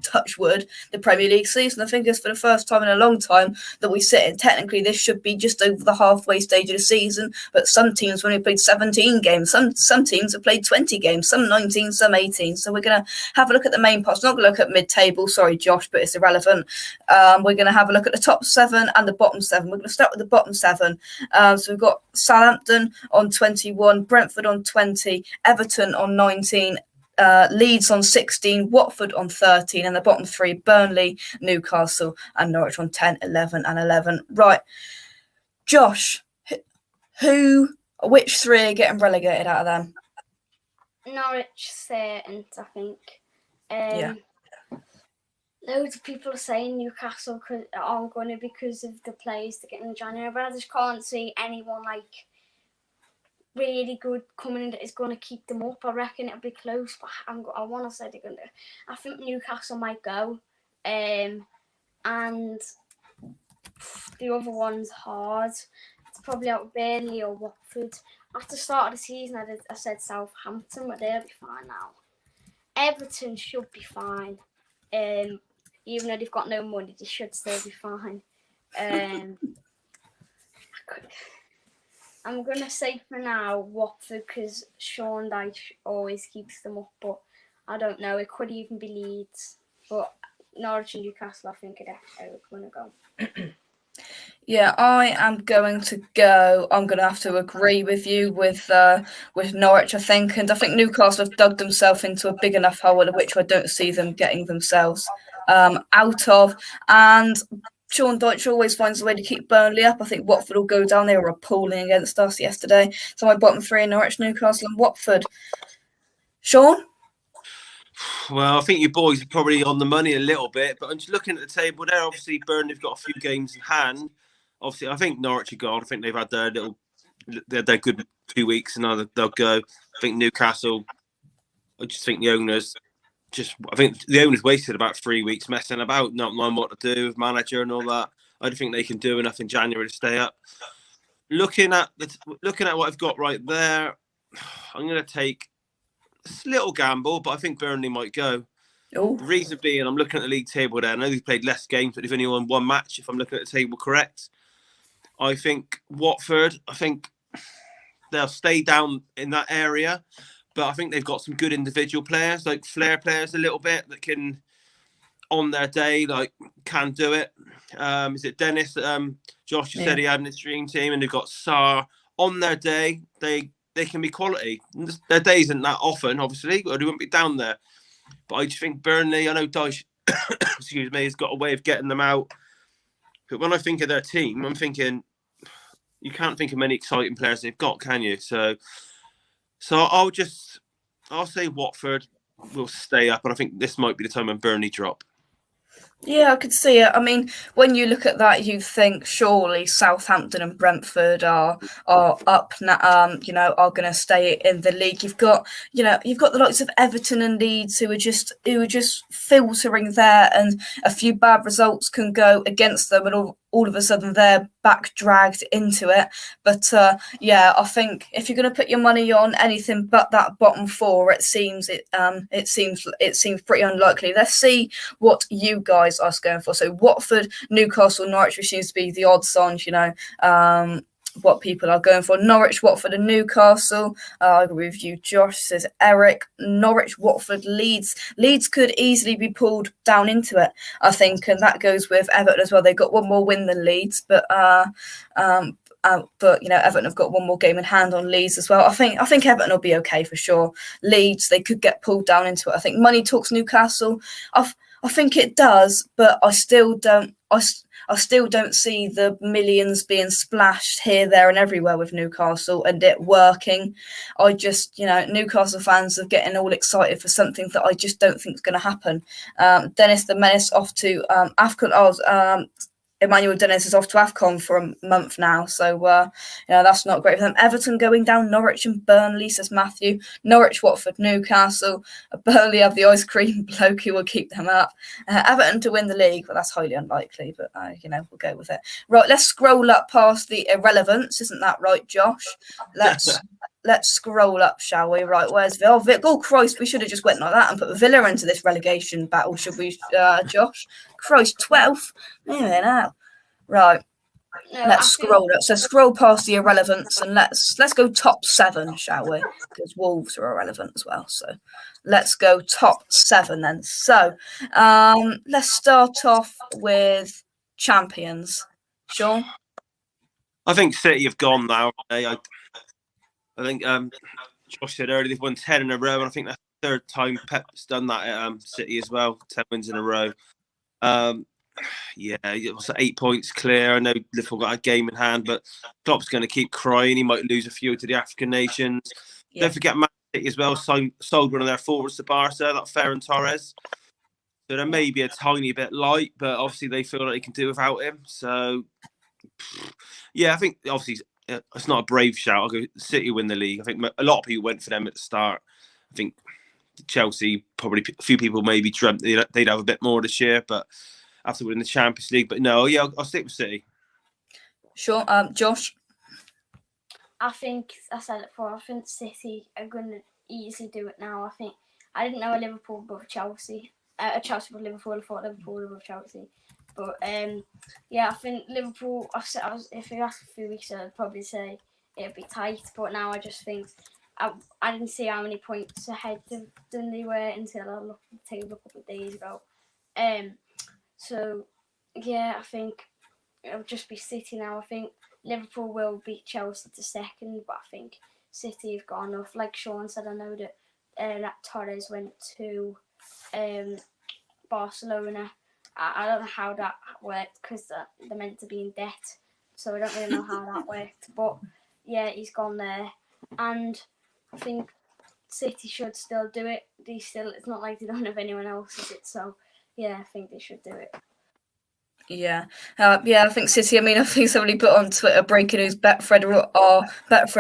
touch wood, the Premier League season. I think it's for the first time in a long time that we sit in. Technically, this should be just over the halfway stage of the season, but some teams only played 17 games. Some teams have played 20 games, some 19, some 18. So we're going to have a look at the main parts. Not going to look at mid-table, sorry, Josh, but it's irrelevant. We're going to have a look at the top 7 and the bottom 7. We're going to start with the bottom 7. So we've got Southampton on 21, Brentford on 20, Everton on 19, Leeds on 16, Watford on 13, and the bottom 3, Burnley, Newcastle and Norwich on 10, 11 and 11. Right, Josh, which 3 are getting relegated out of them? Norwich, certain, I think. Yeah. Loads of people are saying Newcastle aren't going to because of the players to get in January, but I just can't see anyone like really good coming in that is going to keep them up. I reckon it'll be close, but I want to say they're going to. I think Newcastle might go, and the other one's hard. It's probably out Burnley or Watford. At the start of the season, I said Southampton, but they'll be fine now. Everton should be fine. Even though they've got no money, they should still be fine. I'm going to say for now Watford because Shaun always keeps them up, but I don't know. It could even be Leeds. But Norwich and Newcastle, I think, are going to go. Yeah, I am going to go. I'm going to have to agree with you with Norwich, I think. And I think Newcastle have dug themselves into a big enough hole, which I don't see them getting themselves out of. And Sean Dyche always finds a way to keep Burnley up. I think Watford will go down. They were appalling against us yesterday. So my bottom 3 are Norwich, Newcastle and Watford. Sean? Well, I think you boys are probably on the money a little bit, but I'm just looking at the table there. Obviously, Burnley have got a few games in hand. Obviously, I think Norwich are gone. I think they've had their good 2 weeks, and now they'll go. I think Newcastle. I just think the owners wasted about 3 weeks messing about, not knowing what to do with manager and all that. I don't think they can do enough in January to stay up. Looking at what I've got right there, I'm going to take a little gamble, but I think Burnley might go. Ooh. The reason being, I'm looking at the league table there. I know they've played less games, but they've only won 1 match, if I'm looking at the table correct. I think Watford, they'll stay down in that area, but I think they've got some good individual players, like flair players a little bit, that can, on their day, can do it. Is it Dennis? Josh said he had in his dream team, and they've got Sarr. On their day, they can be quality. Their day isn't that often, obviously, or they wouldn't be down there. But I just think Burnley, I know Dyche, has got a way of getting them out. But when I think of their team, I'm thinking, you can't think of many exciting players they've got, can you? So I'll say Watford will stay up, and I think this might be the time when Burnley drop. Yeah, I could see it. I mean, when you look at that, you think surely Southampton and Brentford are up now, are going to stay in the league. You've got the likes of Everton and Leeds who are just filtering there, and a few bad results can go against them, and all of a sudden they're back dragged into it. But I think if you're going to put your money on anything but that bottom 4, it seems pretty unlikely. Let's see what you guys are going for. So Watford, Newcastle, Norwich, which seems to be the odds on, what people are going for. Norwich, Watford and Newcastle. I agree with you, Josh, says Eric. Norwich, Watford, Leeds. Leeds could easily be pulled down into it, I think, and that goes with Everton as well. They got one more win than Leeds, but Everton have got one more game in hand on Leeds as well. I think Everton will be okay for sure. Leeds, they could get pulled down into it. I think money talks Newcastle. I think it does, but I still don't. I still don't see the millions being splashed here, there, and everywhere with Newcastle and it working. I just, Newcastle fans are getting all excited for something that I just don't think is going to happen. Dennis the Menace off to AFCON. Emmanuel Dennis is off to AFCON for a month now, so that's not great for them. Everton going down, Norwich and Burnley, says Matthew. Norwich, Watford, Newcastle. Burnley have the ice cream bloke who will keep them up. Everton to win the league, well, that's highly unlikely, but we'll go with it. Right, let's scroll up past the irrelevance, isn't that right, Josh? Let's scroll up, shall we? Right, where's Villa? Oh, Christ, we should have just went like that and put Villa into this relegation battle, should we, Josh? Christ, 12th? Yeah, now. Right, let's scroll up. So scroll past the irrelevance and let's go top 7, shall we? Because Wolves are irrelevant as well. So let's go top 7 then. So let's start off with champions. Shaun? I think City have gone now. I think Josh said earlier they've won 10 in a row, and I think that's the third time Pep's done that at City as well. 10 wins in a row. It was 8 points clear. I know Liverpool got a game in hand, but Klopp's going to keep crying. He might lose a few to the African nations. Yeah. Don't forget Man City as well sold one of their forwards to Barca, that Ferran Torres. So they may be a tiny bit light, but obviously they feel like they can do without him. So, I think obviously it's not a brave shout. I'll go City win the league. I think a lot of people went for them at the start. I think Chelsea, probably a few people maybe dreamt they'd have a bit more this year, but after winning the Champions League. But no, I'll stick with City. Sure. Josh? I think, I said it before, I think City are going to easily do it now. I didn't know a Liverpool above Chelsea. Chelsea above Liverpool. I thought Liverpool above Chelsea. But, I think Liverpool, if you asked a few weeks ago, I'd probably say it'd be tight. But now I just think, I didn't see how many points ahead than they were until I looked at the table a couple of days ago. I think it'll just be City now. I think Liverpool will beat Chelsea to second, but I think City have got enough. Like Shaun said, I know that Torres went to Barcelona. I don't know how that worked because they're meant to be in debt, so I don't really know how that worked. But he's gone there, and I think City should still do it. It's not like they don't have anyone else, is it? So I think they should do it. I think City. I think somebody put on Twitter breaking news: Betfred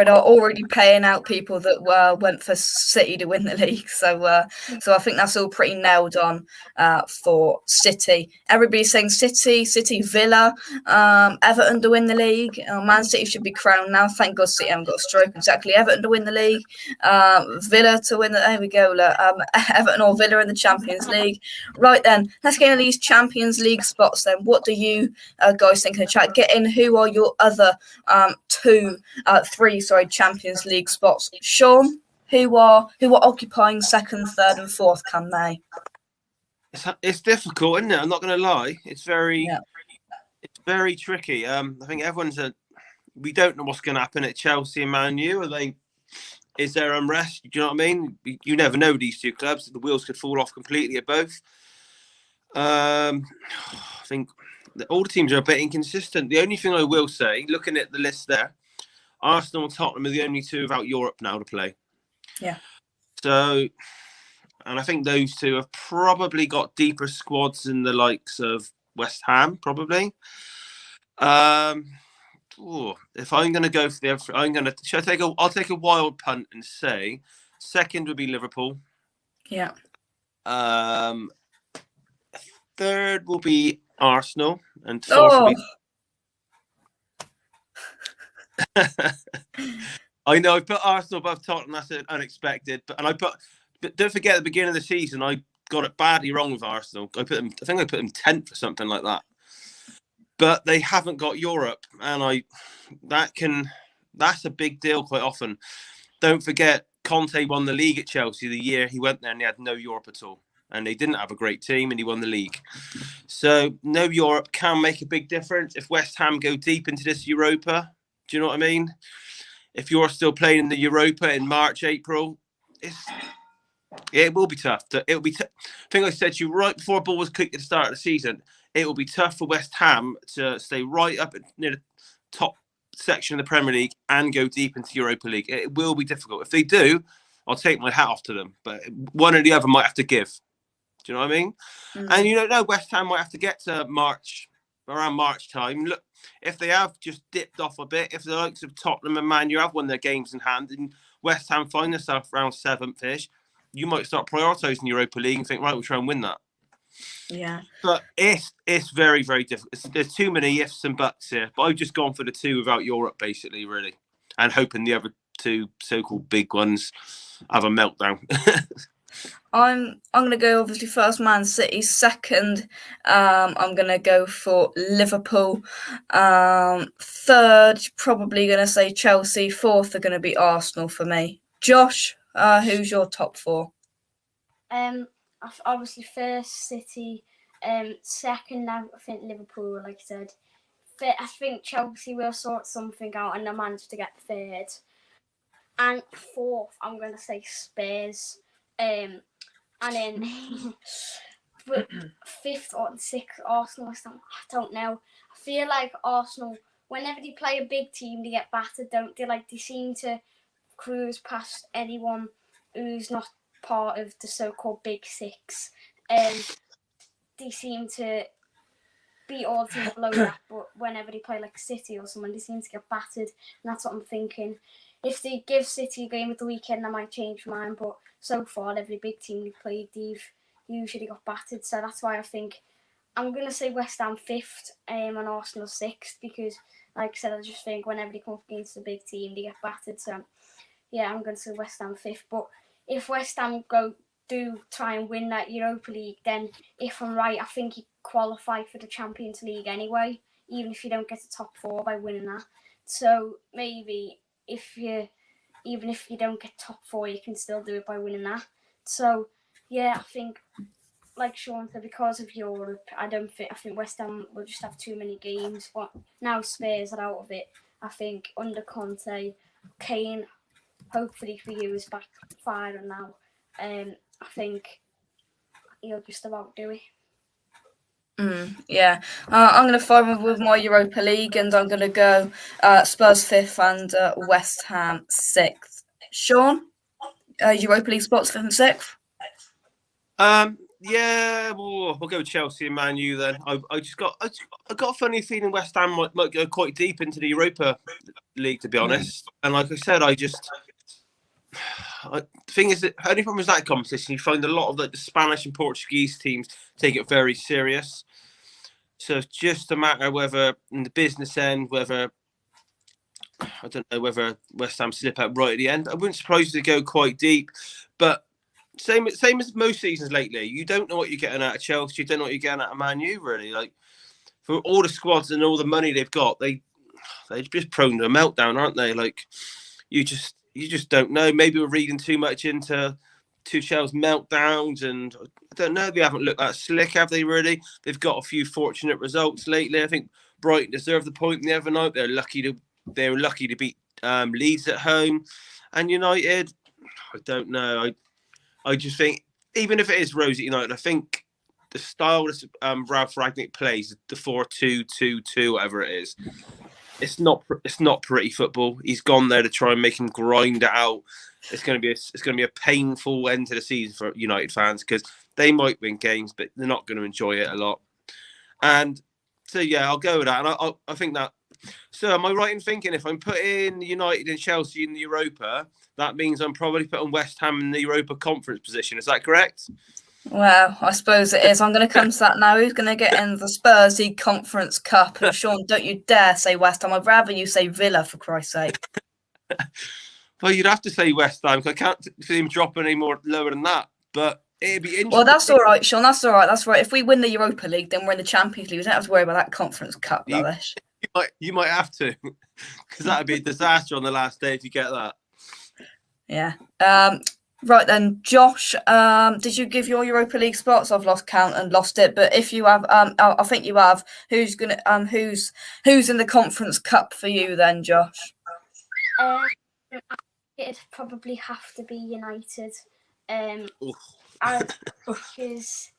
are already paying out people that went for City to win the league. So I think that's all pretty nailed on for City. Everybody's saying City, Villa, Everton to win the league. Man City should be crowned now. Thank God City haven't got a stroke. Exactly, Everton to win the league. Villa to win the. There we go. Everton or Villa in the Champions League. Right then, let's get into these Champions League spots then. What do you guys think in the chat? Get in. Who are your other three Champions League spots? Shaun, who are occupying second, third, and fourth come May? It's difficult, isn't it? I'm not going to lie. It's very tricky. I think we don't know what's going to happen at Chelsea and Man U. Is there unrest? Do you know what I mean? You never know these two clubs. The wheels could fall off completely at both. I think all the teams are a bit inconsistent. The only thing I will say, looking at the list there, Arsenal and Tottenham are the only two without Europe now to play. Yeah. So, and I think those two have probably got deeper squads than the likes of West Ham, probably. If I'm going to go for I'll take a wild punt and say second would be Liverpool. Yeah. Third will be Arsenal, and fourth will be. I know I put Arsenal above Tottenham. That's unexpected, but don't forget at the beginning of the season I got it badly wrong with Arsenal. I think I put them 10th or something like that. But they haven't got Europe, and that's a big deal quite often. Don't forget Conte won the league at Chelsea the year he went there, and he had no Europe at all. And they didn't have a great team, and he won the league. So no Europe can make a big difference. If West Ham go deep into this Europa, do you know what I mean? If you're still playing in the Europa in March, April, It will be tough. It'll be. I think I said to you right before a ball was kicked at the start of the season. It will be tough for West Ham to stay right up near the top section of the Premier League and go deep into Europa League. It will be difficult. If they do, I'll take my hat off to them. But one or the other might have to give. Do you know what I mean? And you don't know, West Ham might have to get to around March time. Look, if they have just dipped off a bit, if the likes of Tottenham and Man U have won their games in hand, and West Ham find themselves around 7th-ish, you might start prioritising Europa League and think, right, we'll try and win that. Yeah. But it's very, very difficult. There's too many ifs and buts here. But I've just gone for the two without Europe, basically, really. And hoping the other two so-called big ones have a meltdown. I'm going to go, obviously, first Man City. Second, I'm going to go for Liverpool. Third, probably going to say Chelsea. Fourth are going to be Arsenal for me. Josh, who's your top four? Obviously, first City. Second, I think Liverpool, like I said. I think Chelsea will sort something out and they'll manage to get third. And fourth, I'm going to say Spurs. And then but fifth or sixth, Arsenal. I don't know. I feel like Arsenal, whenever they play a big team, they get battered, don't they? Like, they seem to cruise past anyone who's not part of the so-called Big Six. They seem to beat all the teams below that, but whenever they play like City or someone, they seem to get battered. And that's what I'm thinking. If they give City a game of the weekend, I might change my mind. But so far, every big team they've played, they've usually got battered. So that's why I think I'm going to say West Ham fifth and Arsenal sixth. Because, like I said, I just think whenever they come up against a big team, they get battered. So, yeah, I'm going to say West Ham fifth. But if West Ham do try and win that Europa League, then if I'm right, I think you qualify for the Champions League anyway, even if you don't get the top four by winning that. So maybe even if you don't get top four, you can still do it by winning that. So yeah, I think, like Shaun said, because of Europe, I think West Ham will just have too many games. But now Spurs are out of it. I think under Conte, Kane, hopefully for you, is back firing now. I think he'll just about do it. Yeah, I'm going to follow with my Europa League, and I'm going to go Spurs fifth and West Ham sixth. Shaun, Europa League spots fifth and sixth. Yeah, we'll go with Chelsea and Man U then. I got a funny feeling West Ham might go quite deep into the Europa League, to be honest. And like I said, the thing is that only problem is that competition, you find a lot of like the Spanish and Portuguese teams take it very serious. So it's just a matter whether in the business end, whether West Ham slip out right at the end. I wouldn't surprise you to go quite deep, but same as most seasons lately. You don't know what you're getting out of Chelsea. You don't know what you're getting out of Man U, really. Like, for all the squads and all the money they've got, they're just prone to a meltdown, aren't they? Like, you just don't know. Maybe we're reading too much into Tuchel's meltdowns, and I don't know. They haven't looked that slick, have they? Really? They've got a few fortunate results lately. I think Brighton deserved the point the other night. They were lucky to beat Leeds at home, and United. I don't know. I just think, even if it is Rosy United, I think the style that Ralph Rangnick plays, the 4-2-2-2, whatever it is, it's not pretty football. He's gone there to try and make him grind it out. It's going to be a painful end to the season for United fans, because they might win games, but they're not going to enjoy it a lot. And so yeah, I'll go with that. And I think that. So am I right in thinking if I'm putting United and Chelsea in the Europa, that means I'm probably putting West Ham in the Europa Conference position? Is that correct? Well, I suppose it is. I'm going to come to that now. Who's going to get in the Spurs League Conference Cup? And Shaun, don't you dare say West Ham. I'd rather you say Villa, for Christ's sake. Well, you'd have to say West Ham, because I can't see him dropping any more lower than that. But it'd be interesting. Well, that's all right, Shaun. That's all right. That's right. If we win the Europa League, then we're in the Champions League. We don't have to worry about that Conference Cup rubbish. You might have to, because that would be a disaster on the last day if you get that. Yeah. Right then, Josh, did you give your Europa League spots? I've lost count and lost it, but if you have, I think you have. Who's in the Conference Cup for you then, Josh? It'd probably have to be United. Oof. Because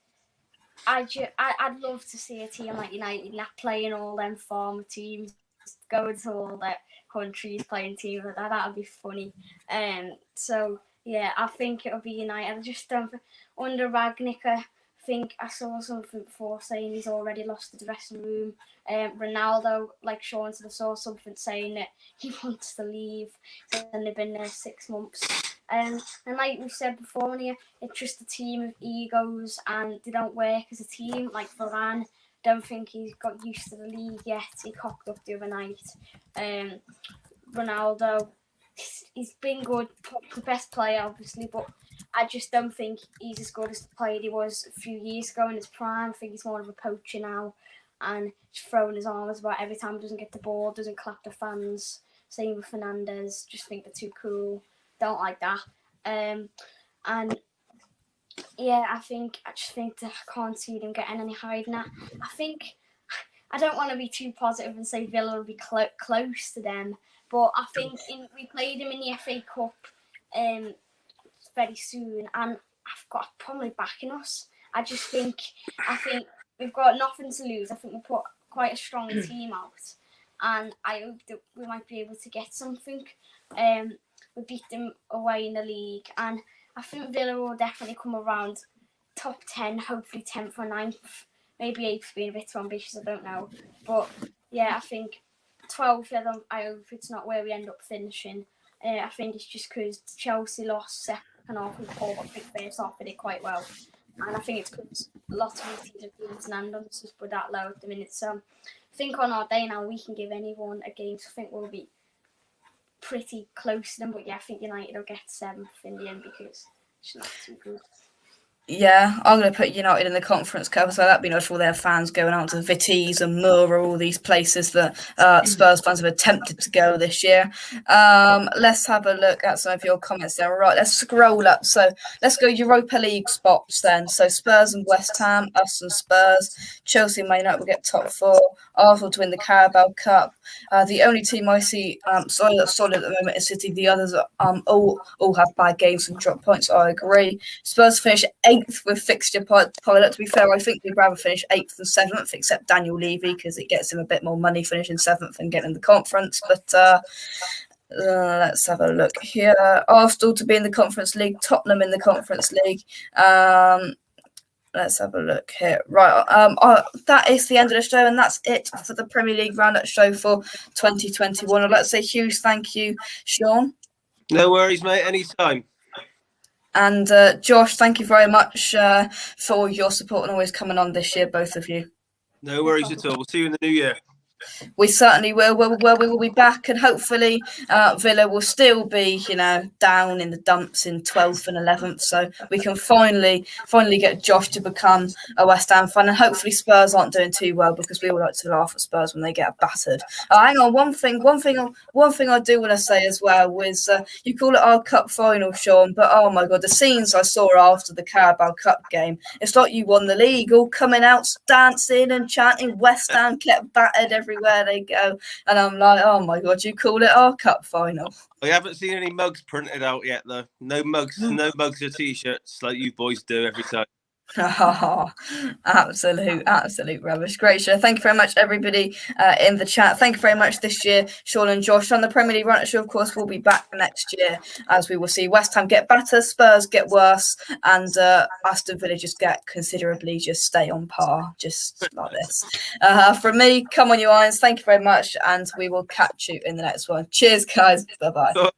I'd love to see a team like United not playing all them former teams, going to all the countries playing teams like that. That'd be funny. So yeah, I think it'll be United. I just don't under Ragnick. I think I saw something before saying he's already lost the dressing room. Ronaldo, like Shaun said, I saw something saying that he wants to leave. And they've been there 6 months. And like we said before, here, it's just a team of egos and they don't work as a team. Like Varane, don't think he's got used to the league yet. He cocked up the other night. Ronaldo, he's been good, the best player obviously, but I just don't think he's as good as the player he was a few years ago in his prime. I think he's more of a poacher now and just throwing his arms about every time he doesn't get the ball, doesn't clap the fans. Same with Fernandes, just think they're too cool. Don't like that. And yeah, I just think that I can't see them getting any higher than that. I don't want to be too positive and say Villa will be close to them, but I think we played them in the FA Cup very soon, and I've got probably backing us. I think we've got nothing to lose. I think we'll put quite a strong team out, and I hope that we might be able to get something. We beat them away in the league, and I think Villa will definitely come around top 10, hopefully 10th or 9th, maybe 8th being a bit too ambitious, I don't know. But yeah, I think 12th, I hope it's not where we end up finishing. I think it's just because Chelsea lost second half and Paul got big face off and did quite well. And I think it's because lots of these teams are beaten and just put that low at the minute. So I think on our day now, we can give anyone a game. So I think we'll be pretty close to them, but yeah, I think United will get 7th in the end because it's not too good. Yeah, I'm going to put United in the Conference Cup, so that'd be nice for all their fans going out to Vitesse and Mura, all these places that Spurs fans have attempted to go this year. Let's have a look at some of your comments there. Right, let's scroll up. So let's go Europa League spots then. So Spurs and West Ham, us and Spurs. Chelsea and Man United will get top 4. Arsenal to win the Carabao Cup. The only team I see solid at the moment is City. The others all have bad games and drop points. I agree. Spurs finish 8th with fixture pilot. To be fair, I think we'd rather finish 8th and 7th, except Daniel Levy, because it gets him a bit more money finishing 7th and getting the conference. But let's have a look here. Arsenal to be in the Conference League, Tottenham in the Conference League. Let's have a look here. Right, that is the end of the show, and that's it for the Premier League Roundup show for 2021. I'd like to say huge thank you, Shaun. No worries, mate. Anytime. And Josh, thank you very much for your support and always coming on this year, both of you. No worries at all. We'll see you in the new year. We certainly will. We will be back, and hopefully Villa will still be, down in the dumps in 12th and 11th. So we can finally get Josh to become a West Ham fan, and hopefully Spurs aren't doing too well because we all like to laugh at Spurs when they get battered. Hang on, one thing I do want to say as well was you call it our cup final, Shaun, but oh my God, the scenes I saw after the Carabao Cup game, it's like you won the league, all coming out dancing and chanting West Ham get battered everywhere they go, and I'm like, oh my God, you call it our cup final? I haven't seen any mugs printed out yet, though. No mugs or t-shirts like you boys do every time. Oh, absolute rubbish. Great show. Thank you very much, everybody in the chat. Thank you very much this year, Shaun and Josh. On the Premier League Roundup show, of course, we'll be back next year as we will see West Ham get better, Spurs get worse, and Aston Villa just get considerably just stay on par, just like this. From me, come on you irons. Thank you very much, and we will catch you in the next one. Cheers, guys. Bye-bye.